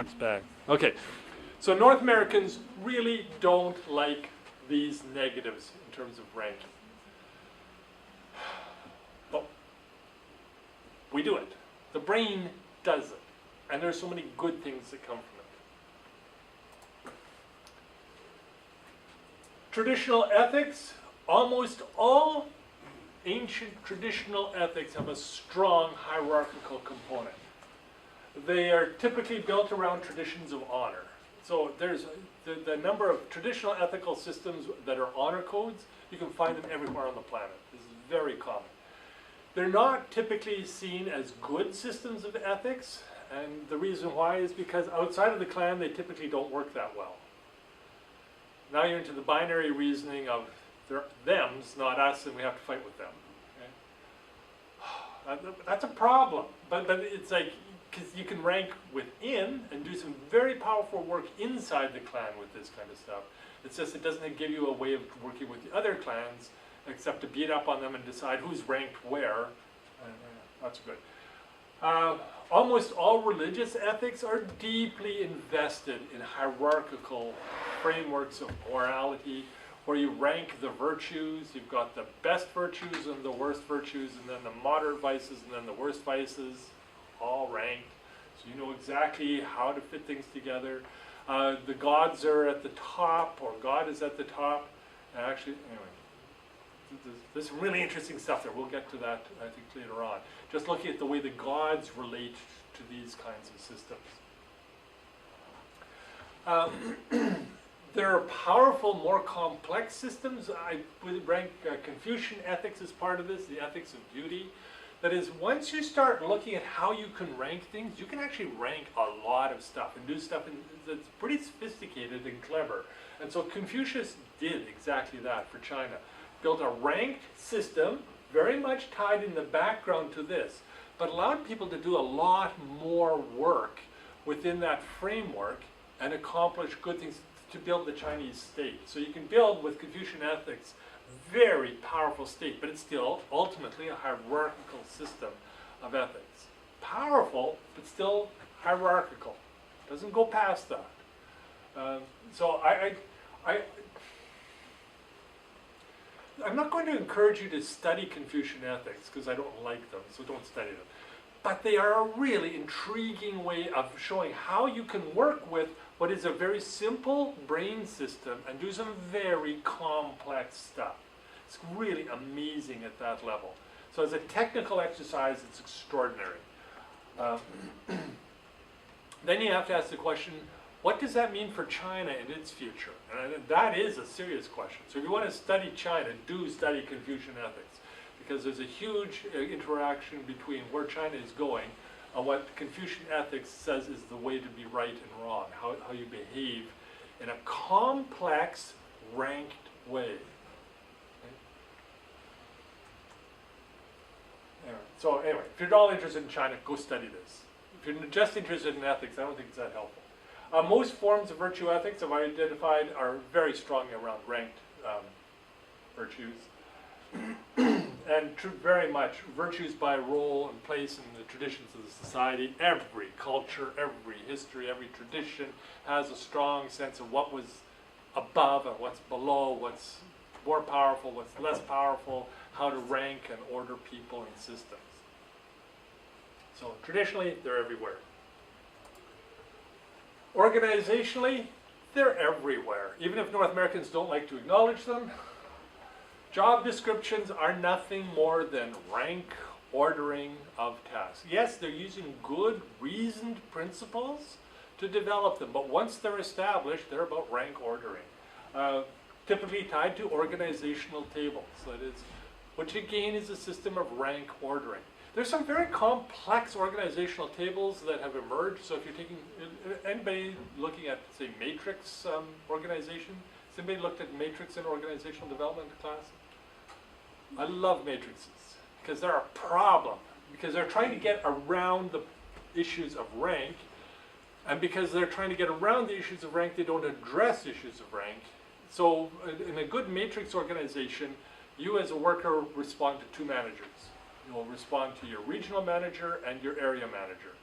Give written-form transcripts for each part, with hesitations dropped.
It's back. Okay, so North Americans really don't like these negatives in terms of ranking. But we do it. The brain does it. And there's so many good things that come from it. Traditional ethics, almost all ancient traditional ethics have a strong hierarchical component. They are typically built around traditions of honor. So there's the number of traditional ethical systems that are honor codes, you can find them everywhere on the planet. This is very common. They're not typically seen as good systems of ethics, and the reason why is because outside of the clan they typically don't work that well. Now you're into the binary reasoning of them's, not us, and we have to fight with them. Okay? That's a problem, but it's like, because you can rank within and do some very powerful work inside the clan with this kind of stuff. It's just it doesn't give you a way of working with the other clans except to beat up on them and decide who's ranked where. That's good. Almost all religious ethics are deeply invested in hierarchical frameworks of morality, where you rank the virtues. You've got the best virtues and the worst virtues, and then the moderate vices, and then the worst vices, all ranked. So you know exactly how to fit things together. The gods are at the top, or God is at the top. And actually, anyway, there's some really interesting stuff there. We'll get to that, I think, later on. Just looking at the way the gods relate to these kinds of systems. There are powerful, more complex systems. I would rank Confucian ethics as part of this, the ethics of duty. That is, once you start looking at how you can rank things, you can actually rank a lot of stuff and do stuff that's pretty sophisticated and clever. And so Confucius did exactly that for China. Built a ranked system, very much tied in the background to this, but allowed people to do a lot more work within that framework and accomplish good things to build the Chinese state. So you can build with Confucian ethics very powerful state, but it's still ultimately a hierarchical system of ethics. Powerful, but still hierarchical. Doesn't go past that. So I'm not going to encourage you to study Confucian ethics because I don't like them, so don't study them. But they are a really intriguing way of showing how you can work with what is a very simple brain system and do some very complex stuff. It's really amazing at that level. So as a technical exercise, it's extraordinary. Then you have to ask the question, what does that mean for China and its future? And that is a serious question. So if you want to study China, do study Confucian ethics, because there's a huge interaction between where China is going and what Confucian ethics says is the way to be right and wrong, how you behave in a complex, ranked way. Okay? So anyway, if you're at all interested in China, go study this. If you're just interested in ethics, I don't think it's that helpful. Most forms of virtue ethics I've identified are very strongly around ranked virtues. And very much virtues by role and place in the traditions of the society. Every culture, every history, every tradition has a strong sense of what was above and what's below, what's more powerful, what's less powerful, how to rank and order people and systems. So traditionally, they're everywhere. Organizationally, they're everywhere. Even if North Americans don't like to acknowledge them, job descriptions are nothing more than rank ordering of tasks. Yes, they're using good, reasoned principles to develop them, but once they're established, they're about rank ordering. Typically tied to organizational tables, that is, which again is a system of rank ordering. There's some very complex organizational tables that have emerged. So if you're taking, anybody looking at, say, matrix organization, has anybody looked at matrix in organizational development class? I love matrices because they're a problem, because they're trying to get around the issues of rank, and because they're trying to get around the issues of rank, they don't address issues of rank. So in a good matrix organization, you as a worker respond to two managers. You'll respond to your regional manager and your area manager.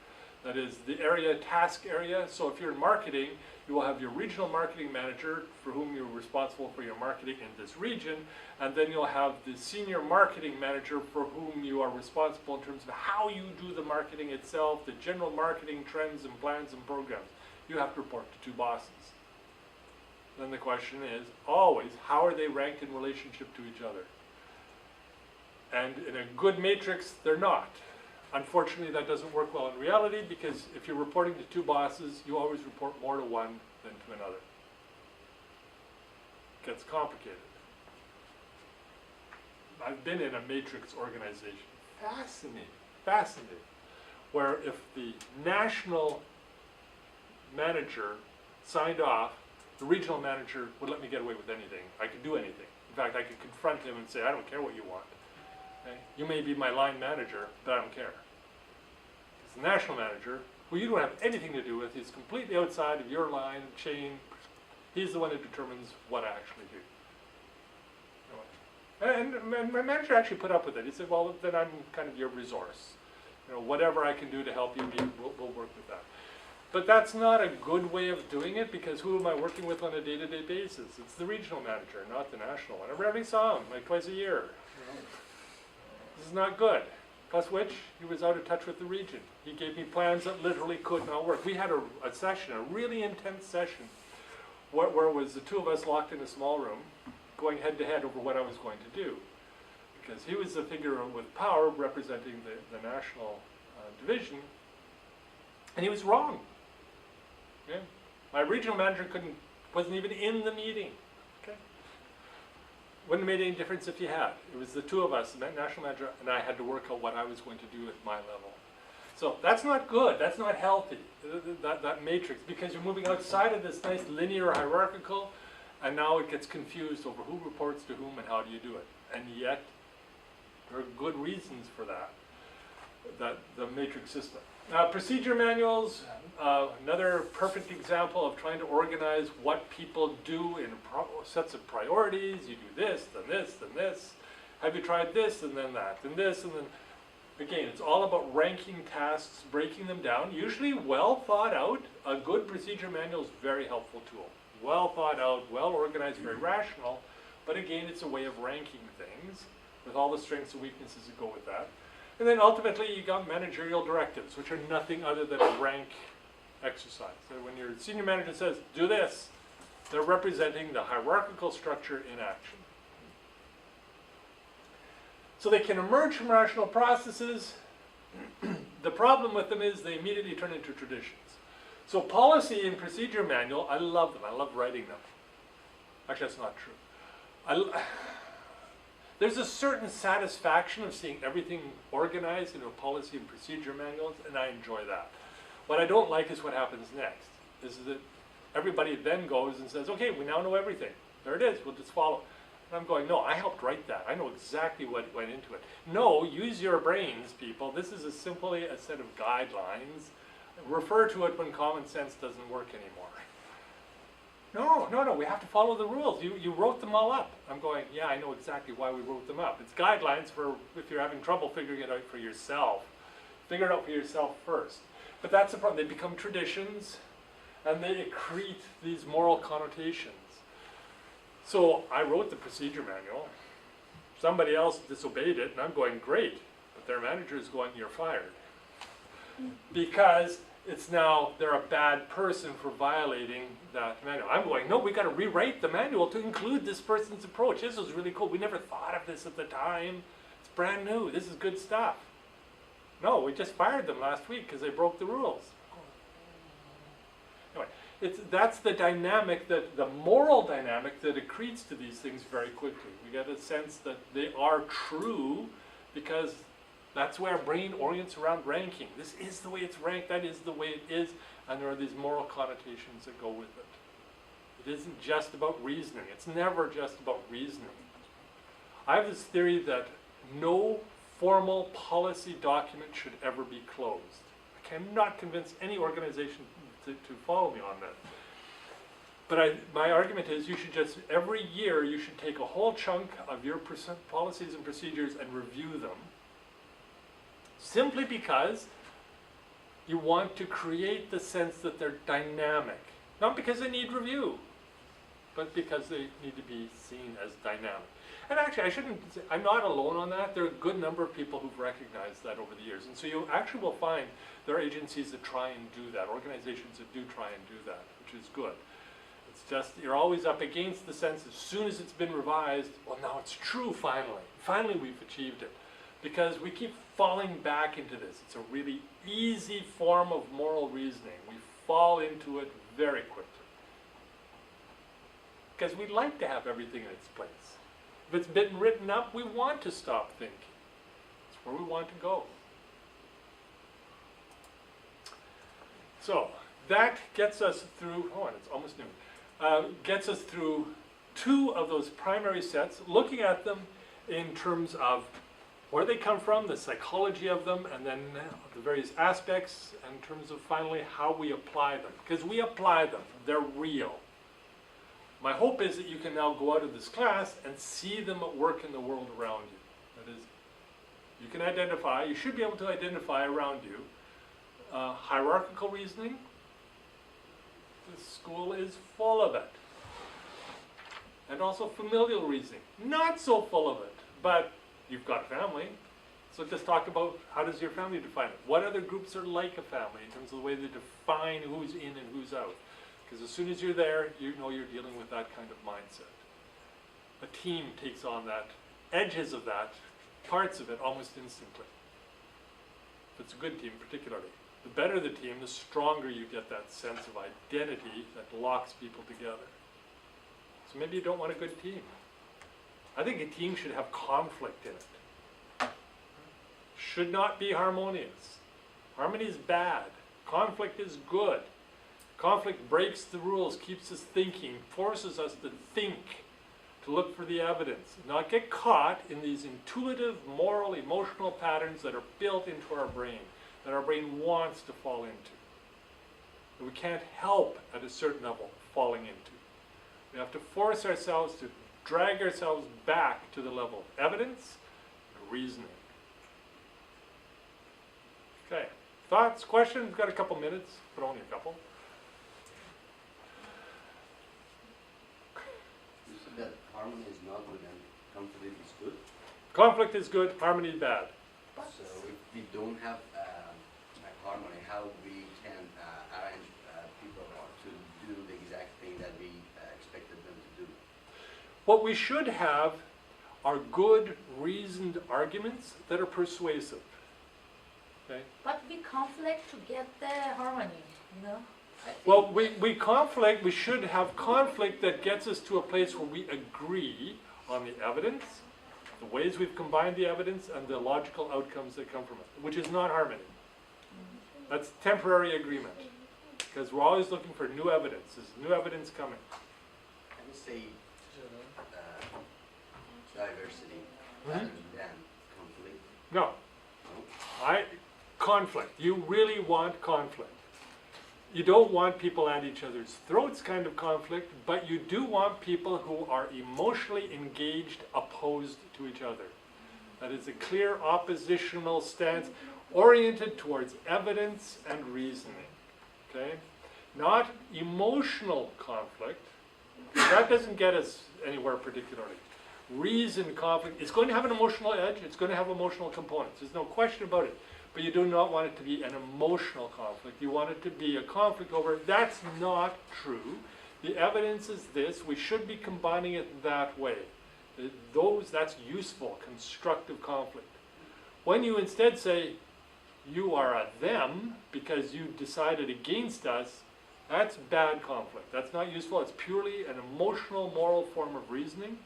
That is the area, task area. So if you're in marketing, you will have your regional marketing manager for whom you're responsible for your marketing in this region, and then you'll have the senior marketing manager for whom you are responsible in terms of how you do the marketing itself, the general marketing trends and plans and programs. You have to report to two bosses. Then the question is always, how are they ranked in relationship to each other? And in a good matrix, they're not. Unfortunately, that doesn't work well in reality, because if you're reporting to two bosses, you always report more to one than to another. It gets complicated. I've been in a matrix organization. Fascinating. Where if the national manager signed off, the regional manager would let me get away with anything. I could do anything. In fact, I could confront him and say, I don't care what you want. Okay? You may be my line manager, but I don't care. Because the national manager, who you don't have anything to do with, he's completely outside of your line, chain. He's the one who determines what I actually do. And my manager actually put up with it. He said, well, then I'm kind of your resource. You know, whatever I can do to help you, we'll work with that. But that's not a good way of doing it, because who am I working with on a day-to-day basis? It's the regional manager, not the national one. I rarely saw him, like twice a year. You know? This is not good. Plus which, he was out of touch with the region. He gave me plans that literally could not work. We had a session, a really intense session, where it was the two of us locked in a small room, going head-to-head over what I was going to do. Because he was the figure with power representing the national division, and he was wrong. Okay? My regional manager wasn't even in the meeting. Okay? Wouldn't have made any difference if he had. It was the two of us, the national manager, and I had to work out what I was going to do at my level. So that's not good. That's not healthy, that matrix, because you're moving outside of this nice linear hierarchical, and now it gets confused over who reports to whom and how do you do it. And yet, there are good reasons for that, the matrix system. Procedure manuals, another perfect example of trying to organize what people do in sets of priorities. You do this, then this, then this. Have you tried this, and then that, and this, and then... Again, it's all about ranking tasks, breaking them down. Usually well thought out. A good procedure manual is a very helpful tool. Well thought out, well organized, very rational. But again, it's a way of ranking things with all the strengths and weaknesses that go with that. And then ultimately, you got managerial directives, which are nothing other than a rank exercise. So when your senior manager says, do this, they're representing the hierarchical structure in action. So they can emerge from rational processes. The problem with them is they immediately turn into traditions. So policy and procedure manual, I love them. I love writing them. Actually, that's not true. There's a certain satisfaction of seeing everything organized in a policy and procedure manuals, and I enjoy that. What I don't like is what happens next, is that everybody then goes and says, okay, we now know everything. There it is, we'll just follow. And I'm going, no, I helped write that. I know exactly what went into it. No, use your brains, people. This is simply a set of guidelines. Refer to it when common sense doesn't work anymore. No, we have to follow the rules. You wrote them all up. I'm going, yeah, I know exactly why we wrote them up. It's guidelines for if you're having trouble figuring it out for yourself. Figure it out for yourself first. But that's the problem. They become traditions, and they accrete these moral connotations. So I wrote the procedure manual. Somebody else disobeyed it, and I'm going, great. But their manager is going, you're fired. Because it's now, they're a bad person for violating that manual. I'm going, no, we got to rewrite the manual to include this person's approach. This was really cool. We never thought of this at the time. It's brand new. This is good stuff. No, we just fired them last week because they broke the rules. Anyway, that's the dynamic, the moral dynamic that accretes to these things very quickly. We get a sense that they are true because that's where our brain orients around ranking. This is the way it's ranked, that is the way it is, and there are these moral connotations that go with it. It isn't just about reasoning. It's never just about reasoning. I have this theory that no formal policy document should ever be closed. I cannot convince any organization to follow me on that. But my argument is you should just, every year, you should take a whole chunk of your policies and procedures and review them. Simply because You want to create the sense that they're dynamic. Not because they need review, but because they need to be seen as dynamic. And actually, I shouldn't say, I'm not alone on that. There are a good number of people who've recognized that over the years. And so you actually will find there are agencies that try and do that, organizations that do try and do that, which is good. It's just, you're always up against the sense as soon as it's been revised, well, now it's true finally. Finally we've achieved it. Because we keep falling back into this. It's a really easy form of moral reasoning. We fall into it very quickly. Because we like to have everything in its place. If it's been written up, we want to stop thinking. It's where we want to go. So, that gets us through, and it's almost noon, gets us through two of those primary sets, looking at them in terms of where they come from, the psychology of them, and then the various aspects in terms of finally how we apply them. Because we apply them, they're real. My hope is that you can now go out of this class and see them at work in the world around you. That is, you can identify, you should be able to identify around you hierarchical reasoning. The school is full of it. And also familial reasoning. Not so full of it, but you've got a family. So just talk about how does your family define it? What other groups are like a family in terms of the way they define who's in and who's out? Because as soon as you're there, you know you're dealing with that kind of mindset. A team takes on that, edges of that, parts of it almost instantly. If it's a good team particularly. The better the team, the stronger you get that sense of identity that locks people together. So maybe you don't want a good team. I think a team should have conflict in it. Should not be harmonious. Harmony is bad. Conflict is good. Conflict breaks the rules, keeps us thinking, forces us to think, to look for the evidence, not get caught in these intuitive, moral, emotional patterns that are built into our brain, that our brain wants to fall into, that we can't help at a certain level falling into. We have to force ourselves to drag ourselves back to the level of evidence and reasoning. Okay, thoughts, questions? We've got a couple minutes, but only a couple. You said that harmony is not good and conflict is good? Conflict is good, harmony is bad. So if we don't have harmony, how we can arrange people to do the exact thing that we expected them to do? What we should have are good, reasoned arguments that are persuasive. Okay? But we conflict to get the harmony, you know? Well, we should have conflict that gets us to a place where we agree on the evidence, the ways we've combined the evidence, and the logical outcomes that come from it, which is not harmony. That's temporary agreement, because we're always looking for new evidence. There's new evidence coming. Can you say diversity rather than conflict? No. Conflict. You really want conflict. You don't want people at each other's throats kind of conflict, but you do want people who are emotionally engaged, opposed to each other. That is a clear oppositional stance oriented towards evidence and reasoning. Okay? Not emotional conflict. That doesn't get us anywhere particularly. Reason conflict is going to have an emotional edge, it's going to have emotional components. There's no question about it. But you do not want it to be an emotional conflict. You want it to be a conflict over, that's not true. The evidence is this. We should be combining it that way. That's useful, constructive conflict. When you instead say, you are a them because you decided against us, that's bad conflict. That's not useful. It's purely an emotional, moral form of reasoning.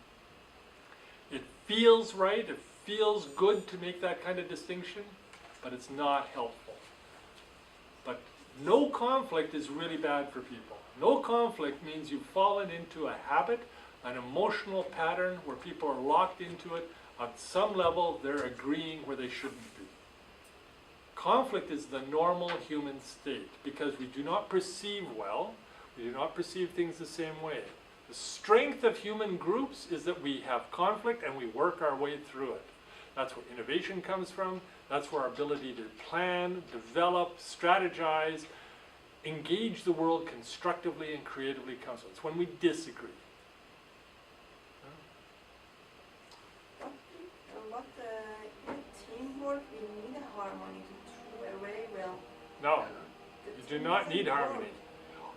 It feels right. It feels good to make that kind of distinction, but it's not helpful. But no conflict is really bad for people. No conflict means you've fallen into a habit, an emotional pattern where people are locked into it. On some level, they're agreeing where they shouldn't be. Conflict is the normal human state because we do not perceive well, we do not perceive things the same way. The strength of human groups is that we have conflict and we work our way through it. That's where innovation comes from. That's where our ability to plan, develop, strategize, engage the world constructively and creatively comes from. It's when we disagree. What in teamwork we need a harmony to do very well. No, you do not need harmony.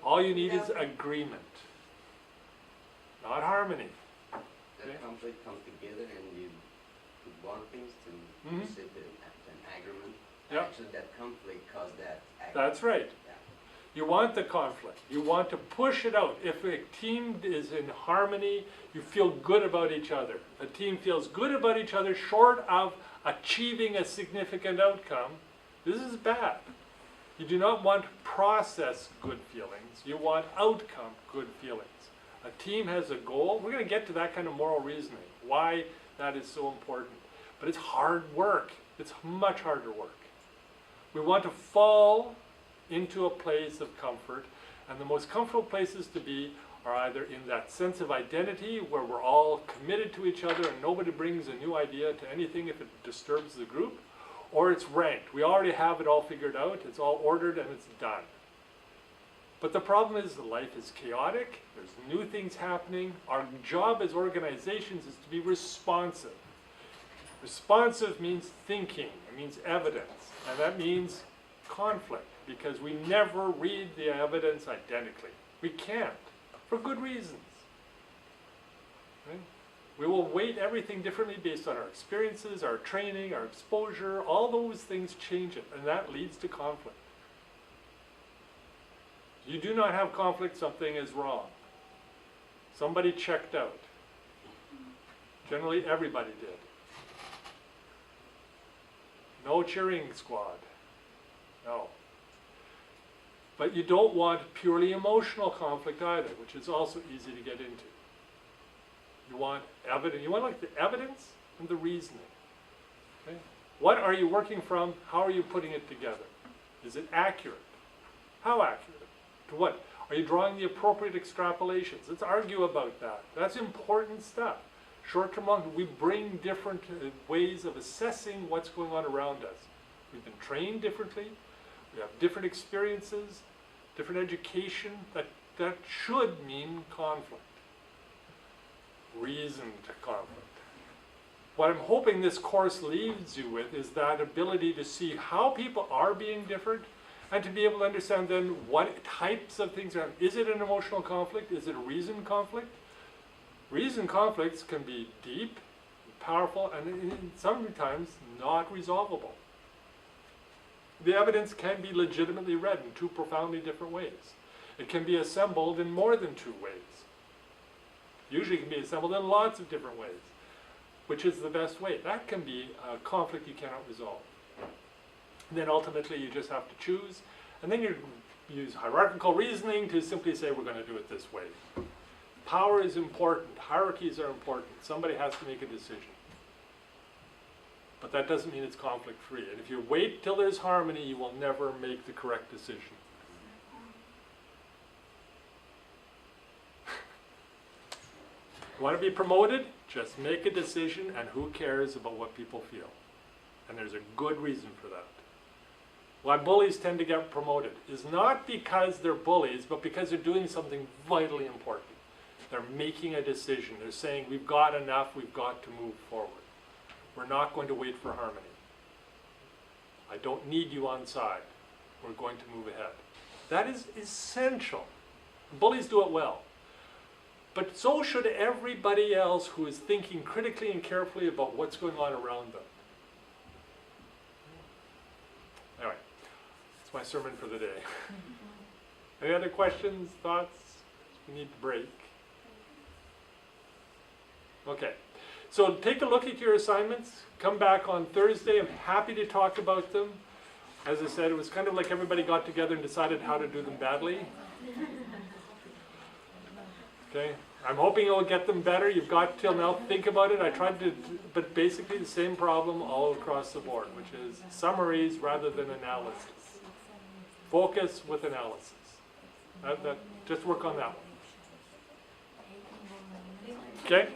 All you need is Yeah. agreement, not harmony. That Okay. conflict comes together and you want things to Mhm. sit in an agreement. Yep. Actually, that conflict caused that agreement. That's right. Yeah. You want the conflict. You want to push it out. If a team is in harmony, you feel good about each other. A team feels good about each other short of achieving a significant outcome. This is bad. You do not want process good feelings. You want outcome good feelings. A team has a goal. We're going to get to that kind of moral reasoning, why that is so important. But it's hard work. It's much harder work. We want to fall into a place of comfort, and the most comfortable places to be are either in that sense of identity where we're all committed to each other and nobody brings a new idea to anything if it disturbs the group, or it's ranked. We already have it all figured out, it's all ordered and it's done. But the problem is that life is chaotic, there's new things happening. Our job as organizations is to be responsive. Responsive means thinking, it means evidence, and that means conflict, because we never read the evidence identically. We can't, for good reasons. Right? We will weight everything differently based on our experiences, our training, our exposure. All those things change it, and that leads to conflict. You do not have conflict, something is wrong. Somebody checked out. Generally, everybody did. No cheering squad. No. But you don't want purely emotional conflict either, which is also easy to get into. You want evidence. You want like the evidence and the reasoning. Okay? What are you working from? How are you putting it together? Is it accurate? How accurate? To what? Are you drawing the appropriate extrapolations? Let's argue about that. That's important stuff. Short-term, long-term, we bring different ways of assessing what's going on around us. We've been trained differently. We have different experiences, different education. That should mean conflict. Reasoned conflict. What I'm hoping this course leaves you with is that ability to see how people are being different and to be able to understand then what types of things are. Is it an emotional conflict? Is it a reasoned conflict? Reasoned conflicts can be deep, powerful, and sometimes not resolvable. The evidence can be legitimately read in two profoundly different ways. It can be assembled in more than two ways. Usually it can be assembled in lots of different ways. Which is the best way? That can be a conflict you cannot resolve. And then ultimately you just have to choose, and then you use hierarchical reasoning to simply say we're going to do it this way. Power is important. Hierarchies are important. Somebody has to make a decision. But that doesn't mean it's conflict-free. And if you wait till there's harmony, you will never make the correct decision. You want to be promoted? Just make a decision, and who cares about what people feel? And there's a good reason for that. Why bullies tend to get promoted is not because they're bullies, but because they're doing something vitally important. They're making a decision. They're saying, we've got enough, we've got to move forward. We're not going to wait for harmony. I don't need you on side. We're going to move ahead. That is essential. Bullies do it well. But so should everybody else who is thinking critically and carefully about what's going on around them. Anyway, that's my sermon for the day. Any other questions, thoughts? We need to break. Okay, so take a look at your assignments. Come back on Thursday. I'm happy to talk about them. As I said, it was kind of like everybody got together and decided how to do them badly. Okay, I'm hoping you'll get them better. You've got till now, think about it. I tried to, but basically the same problem all across the board, which is summaries rather than analysis. Focus with analysis. Just work on that one. Okay?